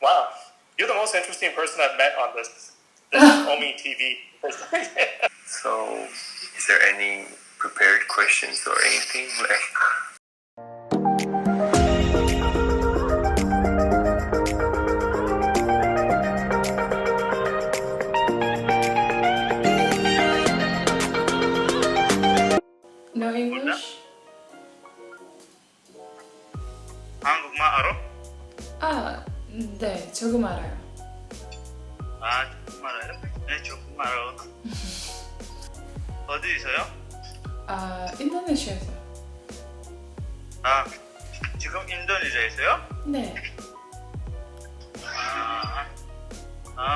Wow, you're the most interesting person I've met on this Ometv. So, is there any prepared questions or anything? No English? 한국말 알아? 네, 조금 알아요. 조금 알아요? 네, 조금 알아요. 어디서요? 인도네시아에서. 지금 인도네시아에서요? 네.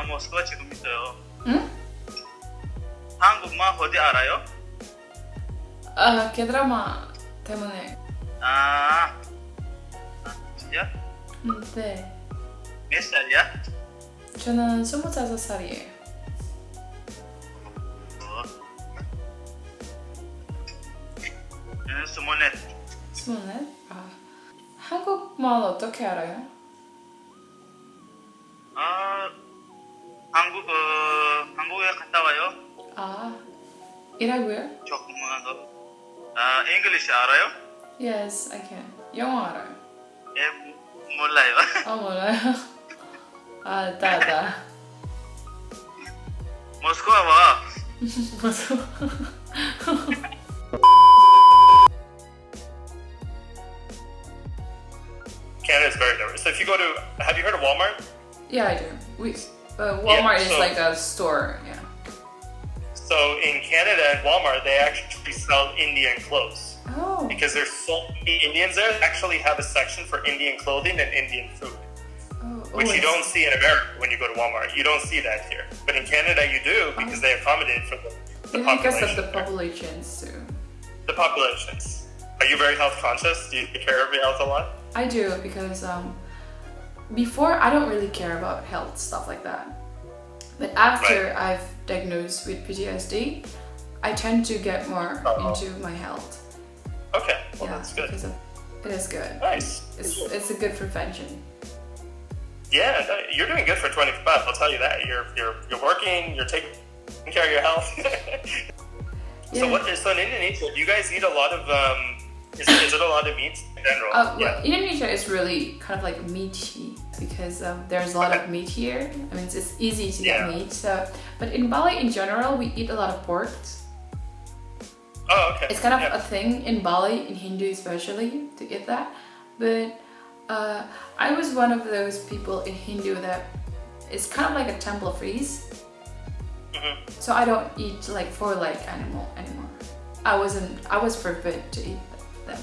모스크바 지금 있어요. 응? 한국말 어디 알아요? 드라마 때문에. 진짜? 네. 몇 살이야? 저는 25살이에요. 저는 24. 24? 한국말 어떻게 알아요? 한국에 갔다 와요. 일하고요? 조금만 더. 잉글리시 알아요? Yes, I can. 영어 알아요. 예, 몰라요. 몰라요. 다. 모스크바 와. 무서워. Canada is very diverse. So if you go to, have you heard of Walmart? Yeah, I do. Walmart is so- like a store, yeah. So in Canada at Walmart, they actually sell Indian clothes. Oh. Because there's so many Indians there, they actually have a section for Indian clothing and Indian food, which you don't see in America when you go to Walmart. You don't see that here. But in Canada, you do because they accommodate for the Maybe because population. of the populations too. The populations. Are you very health conscious? Do you take care of your health a lot? I do because before I don't really care about health stuff like that. But after I've diagnosed with PTSD, I tend to get more into my health. Okay, well that's good. Because it is good. Nice. It's a good prevention. Yeah, you're doing good for 25. I'll tell you that. You're working. You're taking care of your health. Yeah. So in Indonesia, do you guys eat a lot of? Is it a lot of meat in general? Well, Indonesia is really kind of like meaty because there's a lot of meat here. I mean, it's easy to get meat. So, but in Bali in general, we eat a lot of pork. Oh, okay. It's kind of a thing in Bali, in Hindu especially, to eat that. But I was one of those people in Hindu that is kind of like a temple freeze. Mm-hmm. So I don't eat like four-leg animal anymore. I was forbidden to eat them.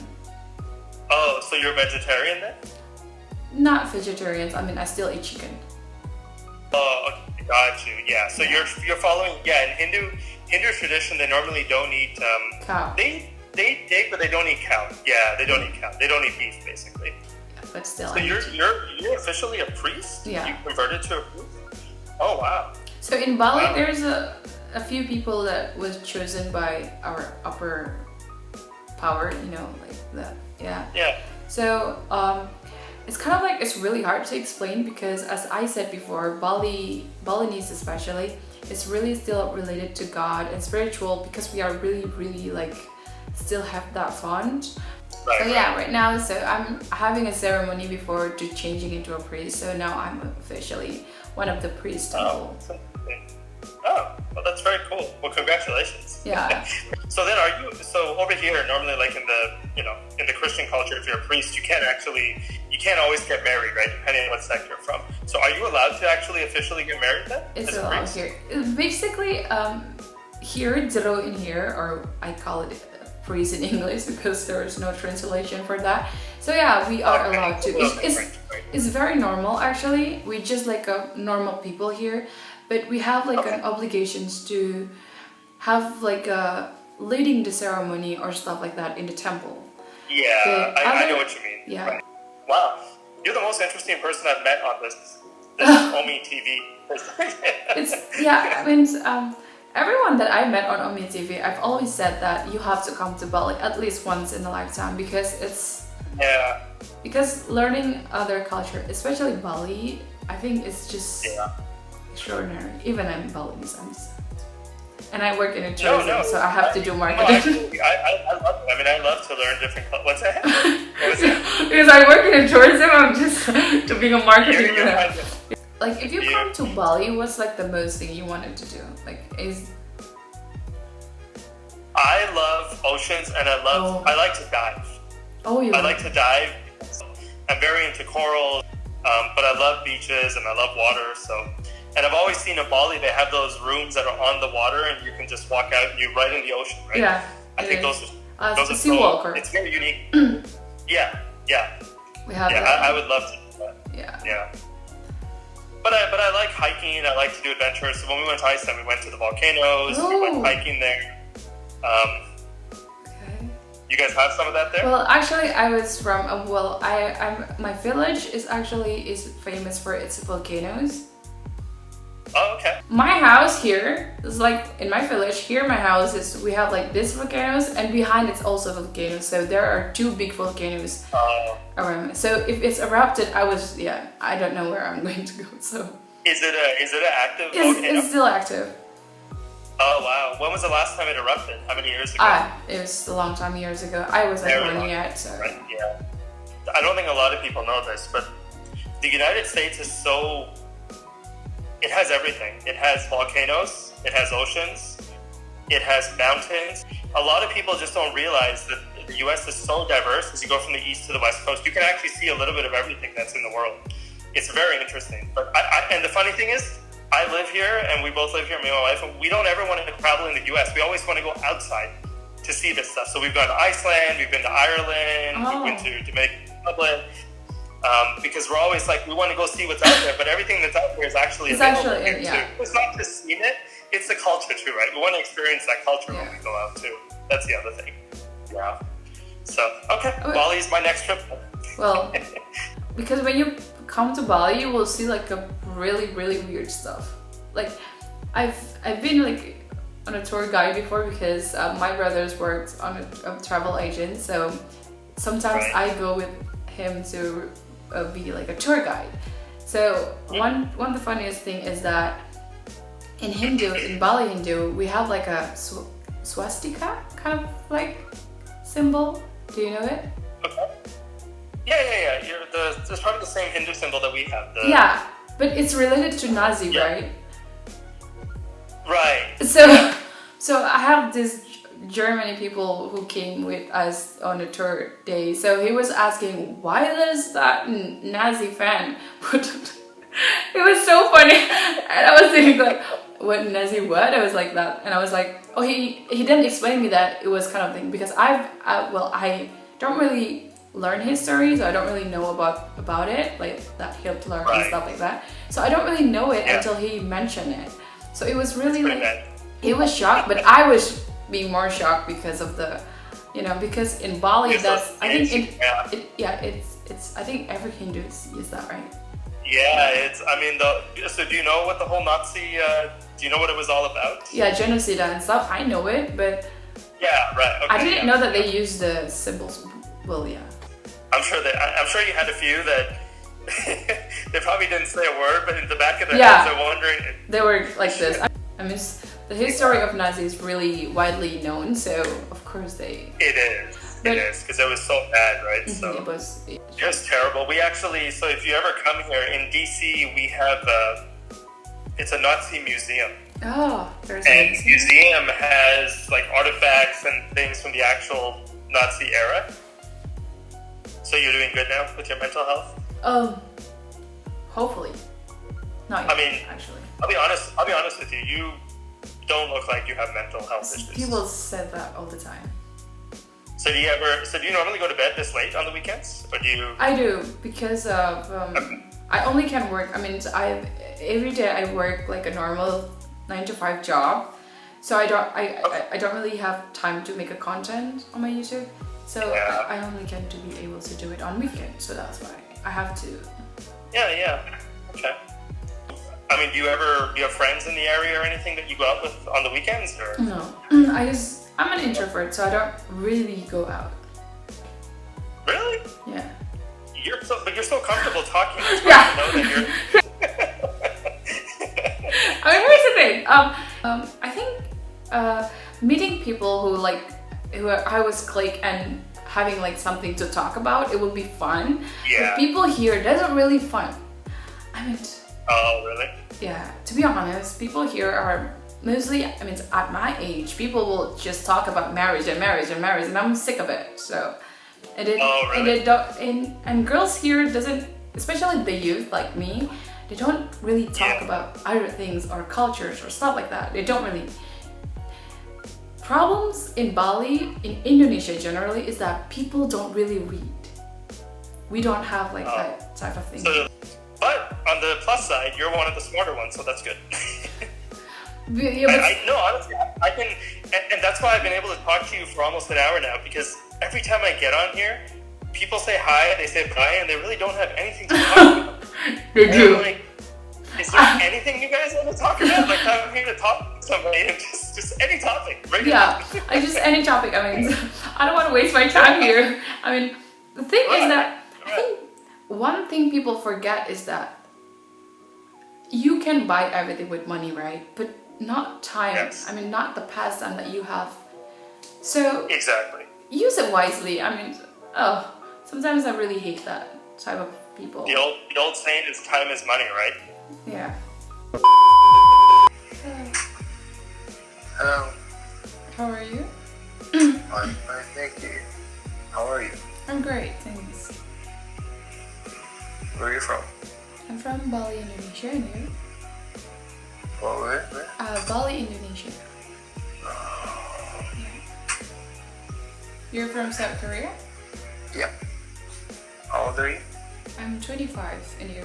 Oh, so you're a vegetarian then? Not vegetarians. I mean, I still eat chicken. Oh, okay, got you. Yeah. So you're following. Yeah, in Hindu tradition, they normally don't eat Cow. They eat pig, but they don't eat cow. Yeah, they don't eat cow. They don't eat beef, basically. But still. So you're officially a priest? Yeah. You converted to a priest? Oh wow. So in Bali, there's a few people that was chosen by our upper power. You know, like that. Yeah. Yeah. So it's kind of like it's really hard to explain because, as I said before, Balinese especially, it's really still related to God and spiritual because we are really like still have that fond. Right now, so I'm having a ceremony before to changing into a priest. So now I'm officially one of the priests. Oh, well, that's very cool. Well, congratulations. Yeah. So then, so over here, normally, like in the Christian culture, if you're a priest, you can't always get married, right? Depending on what sect you're from. So are you allowed to actually officially get married then? It's allowed here. Basically, here, zero in here, or I call it priest in English because there is no translation for that. So yeah, we are allowed to. It's very normal actually. We just like a normal people here, but we have like an obligations to have like a leading the ceremony or stuff like that in the temple. Yeah, I know what you mean. Yeah. Right. Wow, you're the most interesting person I've met on this Ometv. I mean, everyone that I met on Ometv, I've always said that you have to come to Bali at least once in a lifetime because it's because learning other culture, especially Bali, I think it's just Yeah. extraordinary. Even in Bali sometimes. And I work in a No, tourism, no. so I have to do No, marketing. actually, I love it. I mean, I love to learn different. What's that? What was that? Because I work in a tourism, I'm just to being a marketing. You're kind of- Like, if you come to Bali, what's like the most thing you wanted to do? Like, is I love oceans, and I like to dive. you I like to dive. I'm very into corals, but I love beaches and I love water. And I've always seen in Bali they have those rooms that are on the water, and you can just walk out and you're right in the ocean, right? Yeah, I think those are sea walker. It's very unique. Yeah. We have I would love to do that. Yeah. But I like hiking. I like to do adventures. So when we went to Iceland, we went to the volcanoes. We went hiking there. Okay. You guys have some of that there? Well, actually, I was from my village is famous for its volcanoes. Oh, okay. My house here is like in my village. Here, my house is we have like this volcanoes, and behind it's also volcanoes. So there are two big volcanoes around. So if it's erupted, I don't know where I'm going to go. So is it an active volcano? It's still active. Oh wow! When was the last time it erupted? How many years ago? It was a long time years ago. I wasn't born yet, so. Right? Yeah. I don't think a lot of people know this, but the United States is so. It has everything. It has volcanoes. It has oceans. It has mountains. A lot of people just don't realize that the U.S. is so diverse. As you go from the east to the west coast, you can actually see a little bit of everything that's in the world. It's very interesting. But and the funny thing is, I live here, and we both live here, me and my wife, and we don't ever want to travel in the U.S. We always want to go outside to see this stuff. So we've gone to Iceland, we've been to Ireland, we've been to Dominican Republic, because we're always like, we want to go see what's out there, but everything that's out there is actually available here too. It's not just seeing it, it's the culture too, right? We want to experience that culture when we go out too. That's the other thing. Yeah. So, okay, Bali's my next trip. Well, because when you come to Bali, you will see like a really, really weird stuff. Like, I've been like on a tour guide before because my brothers worked on a travel agent, so sometimes I go with him to be like a tour guide. So one of the funniest thing is that in Bali Hindu, we have like a swastika kind of like symbol. Do you know it? Okay. Yeah. It's probably the same Hindu symbol that we have. Yeah, but it's related to Nazi, right? Right. So I have this Germany people who came with us on a tour day. So he was asking, why does that Nazi fan put it? It was so funny. And I was thinking like, what Nazi what? I was like that. And I was like, oh, he didn't explain me that it was kind of thing. Because I don't really learn history, so I don't really know about it. Like that Hitler and stuff like that. So I don't really know it until he mentioned it. So it was really like, it was shocked, but I was being more shocked because of the, because in Bali, it's I think every Hindu is that, right? Yeah, so do you know what the whole Nazi, do you know what it was all about? Yeah, genocide and stuff, I know it, but yeah, right. Okay, I didn't know that they used the symbols. Well, yeah. I'm sure you had a few that they probably didn't say a word, but in the back of their heads they're wondering. They were like this. I mean, the history of Nazis is really widely known, so of course It is, because it was so bad, right? So it was terrible. We actually, so if you ever come here in DC, we have it's a Nazi museum. Oh, there's and the museum has like artifacts and things from the actual Nazi era. So you're doing good now with your mental health? Hopefully. Not yet, actually. I'll be honest with you. You don't look like you have mental health issues. People said that all the time. So do you normally go to bed this late on the weekends, or do you? I do, because of I only can work. I mean, every day I work like a normal 9-to-5 job, so I don't really have time to make a content on my YouTube. So I only get to be able to do it on weekends. So that's why I have to. Yeah. Okay. I mean, do you have friends in the area or anything that you go out with on the weekends, or? No, I'm an introvert, so I don't really go out. Really? Yeah. But you're so comfortable talking. It's hard to know that you're. who I was click and having like something to talk about, it would be fun. Yeah. But people here, that's not really fun. I mean, Oh, really? yeah, to be honest, people here are mostly, I mean, at my age, people will just talk about marriage and marriage and marriage, and I'm sick of it. So, and it, Oh, and really? it don't, and girls here doesn't, especially the youth like me, they don't really talk Yeah. about other things or cultures or stuff like that. They don't really. Problems in Bali, in Indonesia generally, is that people don't really read. We don't have like that type of thing. So, but on the plus side, you're one of the smarter ones, so that's good. Yeah, but- I know, honestly, I can, and that's why I've been able to talk to you for almost an hour now, because every time I get on here, people say hi, they say bye, and they really don't have anything to talk about. They And do. I'm like, is there anything you guys want to talk about? Like, I'm here to talk to somebody, and just any topic. Bring it Yeah, up. I just any topic. I mean, I don't want to waste my time here. I mean, the thing is that I think one thing people forget is that you can buy everything with money, right? But not time. Yes. I mean, not the past time that you have. So Exactly. use it wisely. I mean, sometimes I really hate that type of people. The old saying is time is money, right? Yeah. Hello. How are you? I'm fine, thank you. How are you? I'm great, thanks. Where are you from? I'm from Bali, Indonesia, and you? Oh, where? Bali, Indonesia. Yeah. You're from South Korea? Yeah. How old are you? I'm 25, and you?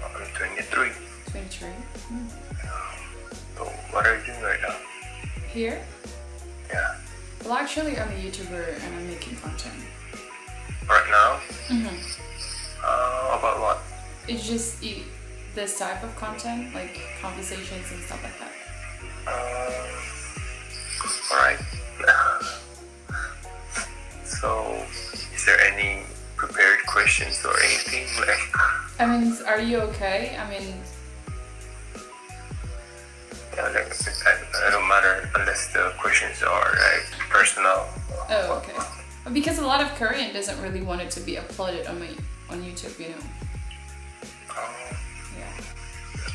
I'm 23. 23. So, what are you doing right now? Here? Yeah. Well, actually, I'm a YouTuber and I'm making content. Right now? Mm-hmm. About what? It's just this type of content, like conversations and stuff like that. Alright. So, is there any prepared questions or anything? I mean, are you okay? I mean, Yeah, it don't matter unless the questions are like personal. oh, okay. Because a lot of Korean doesn't really want it to be uploaded on YouTube, you know. Yeah.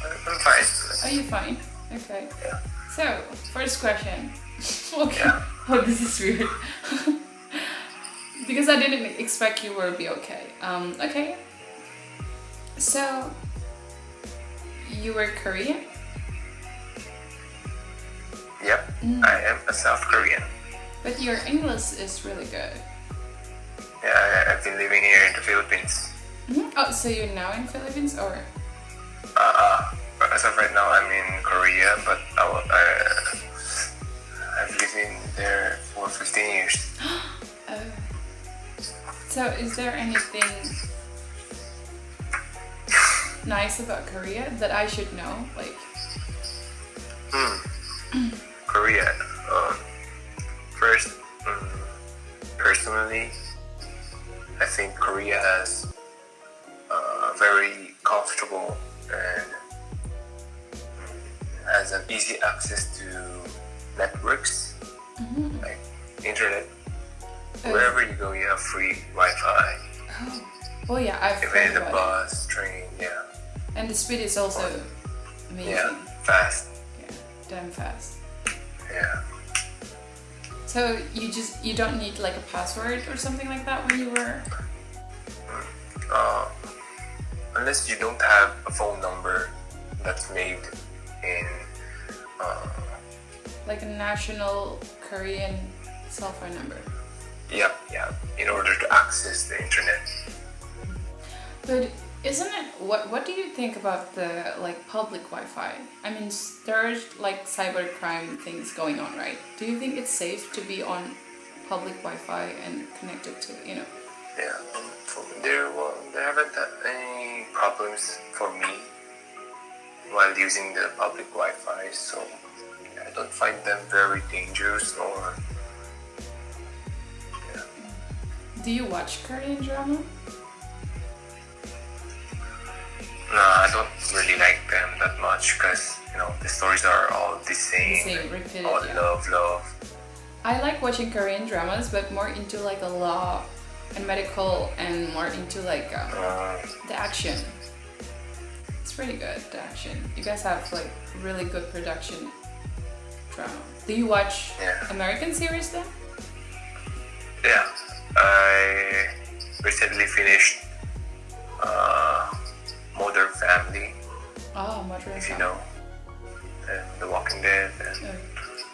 I'm fine. Are you fine? Okay. Yeah. So, first question. Okay. Yeah. Oh, this is weird. Because I didn't expect you would be okay. Okay. So, you were Korean? Yep, I am a South Korean. But your English is really good. Yeah, I've been living here in the Philippines. Mm-hmm. Oh, so you're now in Philippines or? As of right now, I'm in Korea, but I've lived in there for 15 years. Oh. So is there anything nice about Korea that I should know? Like, Korea. First, personally, I think Korea has very comfortable and has an easy access to networks, like internet. Wherever you go, you have free Wi-Fi. Oh. Oh yeah, I've Even heard in the about bus, train, yeah. it. And the speed is also amazing. Yeah, fast. Yeah, damn fast. Yeah. So you don't need like a password or something like that when you were. Unless you don't have a phone number that's made in Like a national Korean cell phone number. yeah, in order to access the internet. But isn't it, what do you think about the like public Wi-Fi? I mean, there's like cybercrime things going on, right? Do you think it's safe to be on public Wi-Fi and connected to, you know? Yeah, there haven't had any problems for me while using the public Wi-Fi, so I don't find them very dangerous or. Yeah. Do you watch Korean drama? No, I don't really like them that much because the stories are all the same. Same, repeated, All yeah. love. I like watching Korean dramas, but more into like the law and medical, and more into like the action. It's pretty good, the action. You guys have like really good production drama. Do you watch American series then? Yeah, I recently finished Modern Family, Oh, Modern if you Family. know, and The Walking Dead.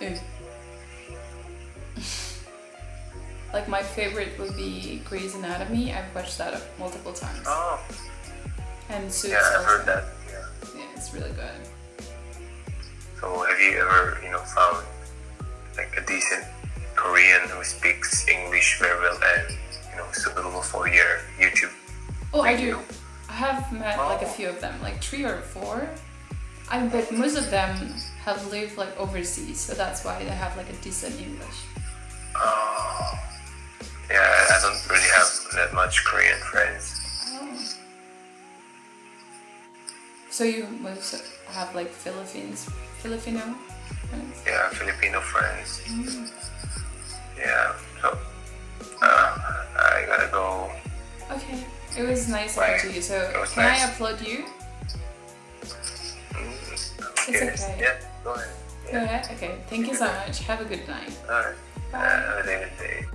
And Like my favorite would be Grey's Anatomy. I've watched that multiple times. oh, And Suits yeah, I've also. heard that. Yeah. Yeah, it's really good. So have you ever, found like a decent Korean who speaks English very well and, suitable for your YouTube? Oh, I do. I have met like a few of them, like 3 or 4. But most of them have lived like overseas, so that's why they have like a decent English. Oh, yeah, I don't really have that much Korean friends. Oh. So you must have like Filipino friends? Yeah, Filipino friends. Mm. Yeah, so I gotta go. Okay, it was nice talking to you. So It was can nice. I upload you? It's okay. Yeah, go ahead. Go ahead. Okay, thank you so much. Have a good night. Alright. Bye. Have a good day.